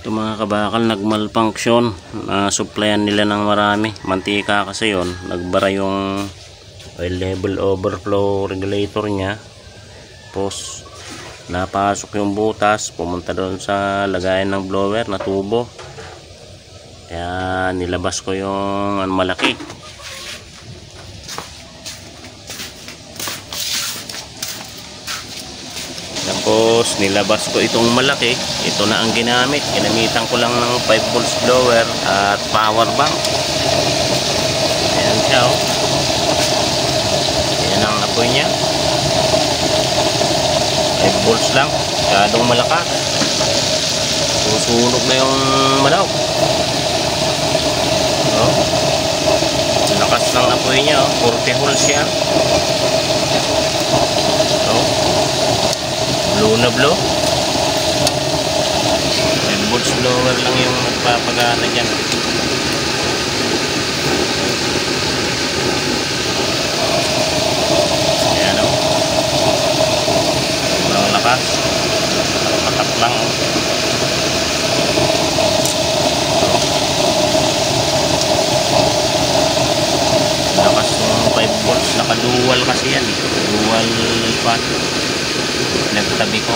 Ito mga kabakal, nag-malfunction. Supplyan nila ng marami mantika kasi yon, nagbara yung oil level overflow regulator nya. Tapos napasok yung butas, pumunta doon sa lagayan ng blower na tubo, kaya nilabas ko yung malaki. Tapos nilabas ko itong malaki. Ito na ang ginamitan ko lang ng 5 volts blower at power bank. Ayan siya, oh. Ayan ang apoy nya, 5 volts lang, masyadong malakas. Susunog na yung manok, oh. Lakas ng apoy nya, oh. 40 volts yan, oh. Blow na blow. 5 volts blower lang yung magpapagana dyan. Ayan, o. Sobrang lakas. Patak lang, o. Lakas yung 5 volts. Naka-dual kasi yan, eh. Dual fan. Nagtabi ko.